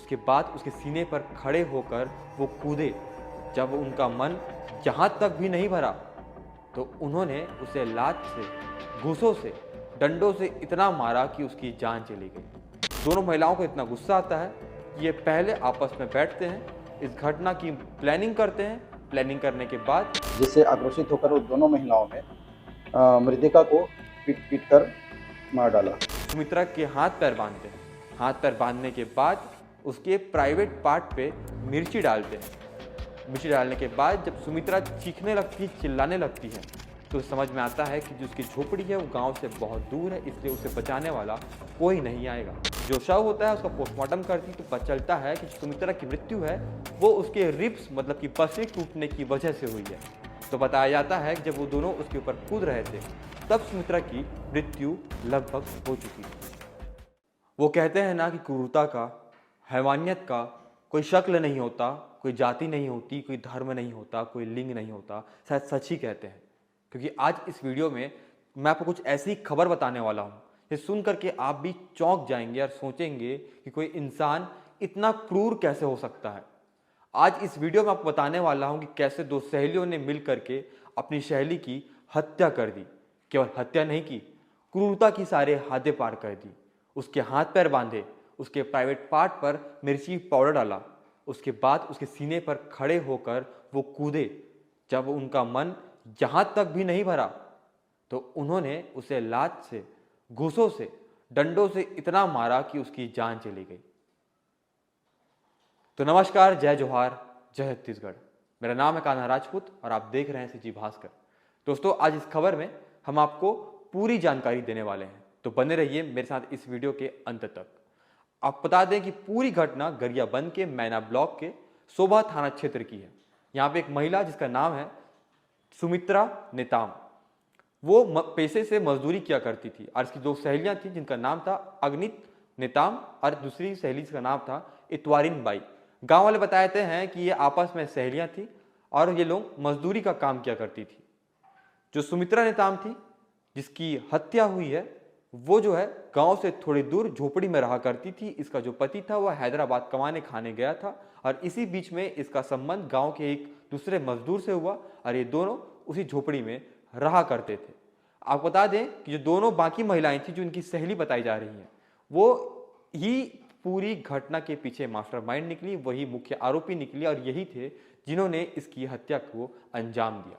उसके बाद उसके सीने पर खड़े होकर वो कूदे। जब उनका मन जहाँ तक भी नहीं भरा तो उन्होंने उसे लात से, घूंसों से, डंडों से इतना मारा कि उसकी जान चली गई। दोनों महिलाओं को इतना गुस्सा आता है कि ये पहले आपस में बैठते हैं, इस घटना की प्लानिंग करते हैं। प्लानिंग करने के बाद जिससे आक्रोशित होकर उस दोनों महिलाओं ने मृतिका को पीट पीट कर मार डाला। सुमित्रा के हाथ पैर बांधते हैं। हाथ पैर बांधने के बाद उसके प्राइवेट पार्ट पे मिर्ची डालते हैं। मिर्ची डालने के बाद जब सुमित्रा चीखने लगती है, चिल्लाने लगती है, तो समझ में आता है कि जो उसकी झोपड़ी है वो गांव से बहुत दूर है, इसलिए उसे बचाने वाला कोई नहीं आएगा। जो शव होता है उसका पोस्टमार्टम करती तो पता चलता है कि सुमित्रा की मृत्यु है वो उसके रिब्स मतलब कि पसली टूटने की वजह से हुई है। तो बताया जाता है कि जब वो दोनों उसके ऊपर कूद रहे थे तब सुमित्रा की मृत्यु लगभग हो चुकी थी। वो कहते हैं ना कि क्रूरता का, हैवानियत का कोई शक्ल नहीं होता, कोई जाति नहीं होती, कोई धर्म नहीं होता, कोई लिंग नहीं होता। शायद सच ही कहते हैं, क्योंकि आज इस वीडियो में मैं आपको कुछ ऐसी खबर बताने वाला हूँ ये सुन करके आप भी चौंक जाएंगे और सोचेंगे कि कोई इंसान इतना क्रूर कैसे हो सकता है। आज इस वीडियो में आपको बताने वाला हूँ कि कैसे दो सहेलियों ने मिल करके अपनी सहेली की हत्या कर दी। केवल हत्या नहीं की, क्रूरता की सारे हदें पार कर दी। उसके हाथ पैर बांधे, उसके प्राइवेट पार्ट पर मिर्ची पाउडर डाला, उसके बाद उसके सीने पर खड़े होकर वो कूदे। जब उनका मन यहां तक भी नहीं भरा तो उन्होंने उसे लात से, घूंसों से, डंडों से इतना मारा कि उसकी जान चली गई। तो नमस्कार, जय जोहार, जय छत्तीसगढ़। मेरा नाम है कान्हा राजपूत और आप देख रहे हैं सीजी भास्कर। दोस्तों, आज इस खबर में हम आपको पूरी जानकारी देने वाले हैं, तो बने रहिए मेरे साथ इस वीडियो के अंत तक। आप बता दें कि पूरी घटना गरियाबंद के मैना ब्लॉक के सोभा थाना क्षेत्र की है। यहाँ पे एक महिला जिसका नाम है सुमित्रा नेताम, वो पेशे से मजदूरी किया करती थी और इसकी दो सहेलियां थी जिनका नाम था अग्नित नेताम और दूसरी सहेली का नाम था इतवारिन बाई। गांव वाले बताते हैं कि ये आपस में सहेलियां थी और ये लोग मजदूरी का काम किया करती थी। जो सुमित्रा नेताम थी जिसकी हत्या हुई है वो जो है गांव से थोड़ी दूर झोपड़ी में रहा करती थी। इसका जो पति था वह हैदराबाद कमाने खाने गया था और इसी बीच में इसका संबंध गांव के एक दूसरे मजदूर से हुआ और ये दोनों उसी झोपड़ी में रहा करते थे। आपको बता दें कि जो दोनों बाकी महिलाएं थी जो इनकी सहेली बताई जा रही हैं वो ही पूरी घटना के पीछे मास्टरमाइंड निकली, वही मुख्य आरोपी निकली और यही थे जिन्होंने इसकी हत्या को अंजाम दिया।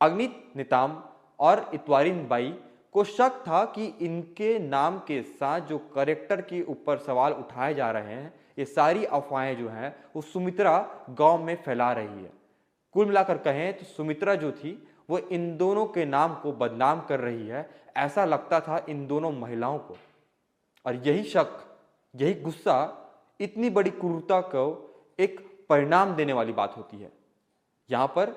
अग्नित नेताम और इतवारिन बाई को शक था कि इनके नाम के साथ जो करेक्टर के ऊपर सवाल उठाए जा रहे हैं ये सारी अफवाहें जो हैं वो सुमित्रा गांव में फैला रही है। कुल मिलाकर कहें तो सुमित्रा जो थी वो इन दोनों के नाम को बदनाम कर रही है, ऐसा लगता था इन दोनों महिलाओं को। और यही शक, यही गुस्सा इतनी बड़ी क्रूरता को एक परिणाम देने वाली बात होती है। यहां पर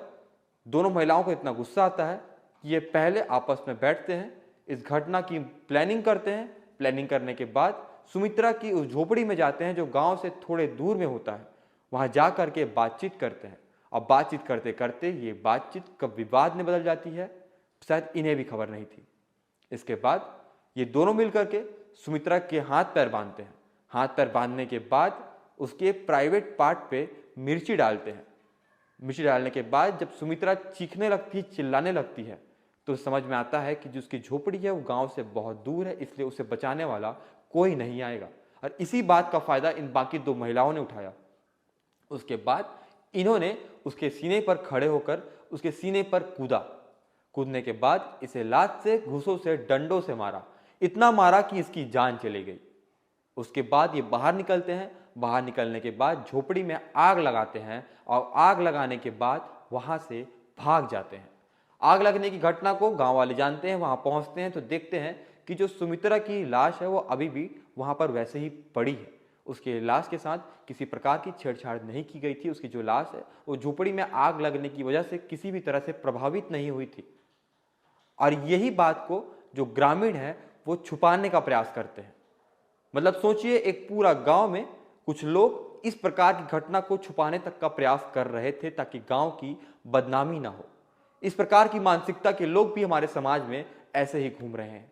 दोनों महिलाओं को इतना गुस्सा आता है कि ये पहले आपस में बैठते हैं, इस घटना की प्लानिंग करते हैं। प्लानिंग करने के बाद सुमित्रा की उस झोपड़ी में जाते हैं जो गांव से थोड़े दूर में होता है। वहां जा करके बातचीत करते हैं और बातचीत करते करते ये बातचीत कब विवाद में बदल जाती है शायद इन्हें भी खबर नहीं थी। इसके बाद ये दोनों मिलकर के सुमित्रा के हाथ पैर बांधते हैं। हाथ पैर बांधने के बाद उसके प्राइवेट पार्ट पे मिर्ची डालते हैं। मिर्ची डालने के बाद जब सुमित्रा चीखने लगती है, चिल्लाने लगती है, तो समझ में आता है कि जो उसकी झोपड़ी है वो गांव से बहुत दूर है, इसलिए उसे बचाने वाला कोई नहीं आएगा। और इसी बात का फायदा इन बाकी दो महिलाओं ने उठाया। उसके बाद इन्होंने उसके सीने पर खड़े होकर उसके सीने पर कूदा। कूदने के बाद इसे लात से, घूंसों से, डंडों से मारा, इतना मारा कि इसकी जान चली गई। उसके बाद ये बाहर निकलते हैं। बाहर निकलने के बाद झोपड़ी में आग लगाते हैं और आग लगाने के बाद वहां से भाग जाते हैं। आग लगने की घटना को गांव वाले जानते हैं, वहां पहुंचते हैं तो देखते हैं कि जो सुमित्रा की लाश है वो अभी भी वहां पर वैसे ही पड़ी है। उसके लाश के साथ किसी प्रकार की छेड़छाड़ नहीं की गई थी। उसकी जो लाश है वो झोपड़ी में आग लगने की वजह से किसी भी तरह से प्रभावित नहीं हुई थी। और यही बात को जो ग्रामीण है वो छुपाने का प्रयास करते हैं। मतलब सोचिए, एक पूरा गांव में कुछ लोग इस प्रकार की घटना को छुपाने तक का प्रयास कर रहे थे ताकि गांव की बदनामी ना हो। इस प्रकार की मानसिकता के लोग भी हमारे समाज में ऐसे ही घूम रहे हैं।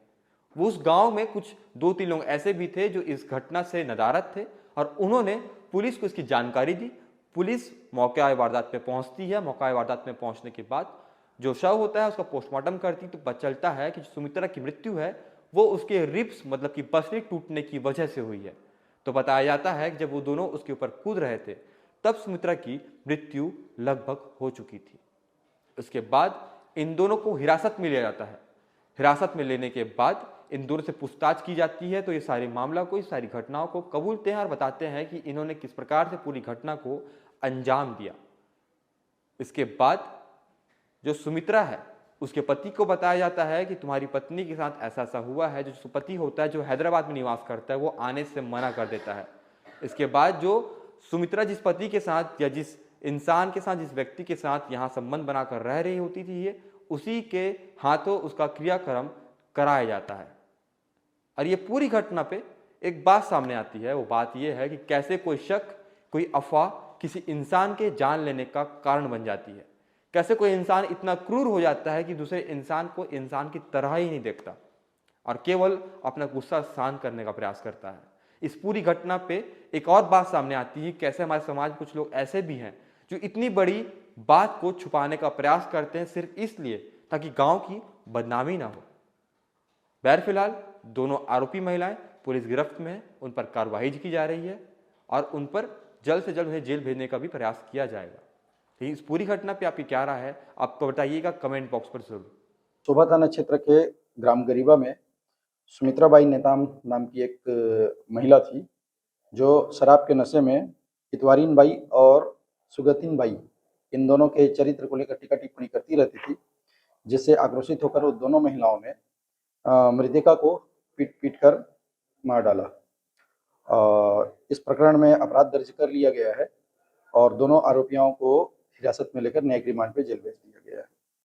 वो उस गांव में कुछ 2-3 लोग ऐसे भी थे जो इस घटना से नदारत थे और उन्होंने पुलिस को इसकी जानकारी दी। पुलिस मौके वारदात पे पहुंचती है। मौका वारदात में पहुंचने के बाद जो शव होता है उसका पोस्टमार्टम करती, तो पता चलता है कि सुमित्रा की मृत्यु है वो उसके रिब्स मतलब कि पसली टूटने की वजह से हुई है। तो बताया जाता है कि जब वो दोनों उसके ऊपर कूद रहे थे तब सुमित्रा की मृत्यु लगभग हो चुकी थी। उसके बाद इन दोनों को हिरासत में लिया जाता है। हिरासत में लेने के बाद इन दोनों से पूछताछ की जाती है, तो ये सारे मामला को, इस सारी घटनाओं को कबूलते हैं और बताते हैं कि इन्होंने किस प्रकार से पूरी घटना को अंजाम दिया। इसके बाद जो सुमित्रा है उसके पति को बताया जाता है कि तुम्हारी पत्नी के साथ ऐसा ऐसा हुआ है। जो पति होता है जो हैदराबाद में निवास करता है वो आने से मना कर देता है। इसके बाद जो सुमित्रा जिस पति के साथ या जिस इंसान के साथ, जिस व्यक्ति के साथ यहाँ संबंध बनाकर रह रही होती थी, ये उसी के हाथों उसका क्रियाक्रम कराया जाता है। और ये पूरी घटना पे एक बात सामने आती है, वो बात ये है कि कैसे कोई शक, कोई अफवाह किसी इंसान के जान लेने का कारण बन जाती है। कैसे कोई इंसान इतना क्रूर हो जाता है कि दूसरे इंसान को इंसान की तरह ही नहीं देखता और केवल अपना गुस्सा शांत करने का प्रयास करता है। इस पूरी घटना पे एक और बात सामने आती है, कैसे हमारे समाज में कुछ लोग ऐसे भी हैं जो इतनी बड़ी बात को छुपाने का प्रयास करते हैं सिर्फ इसलिए ताकि गांव की बदनामी ना हो। बहर फिलहाल दोनों आरोपी महिलाएं पुलिस गिरफ्त में है, उन पर कार्रवाई की जा रही है और उन पर जल्द से जल्द उन्हें जेल भेजने का भी प्रयास किया जाएगा। इस पूरी घटना पे आपकी क्या राय है, आपको बताइएगा कमेंट बॉक्स पर जरूर। सोभा थाना क्षेत्र के ग्राम गरीबा में सुमित्राबाई नेताम नाम की एक महिला थी जो शराब के नशे में इतवारीन बाई और सुगतिन बाई इन दोनों के चरित्र को लेकर टीका टिप्पणी करती रहती थी, जिससे आक्रोशित होकर उन दोनों महिलाओं ने मृतिका को पीट पीट कर मार डाला। इस प्रकरण में अपराध दर्ज कर लिया गया है और दोनों आरोपियों को हिरासत में लेकर न्यायिक रिमांड पे जेल भेज दिया गया है।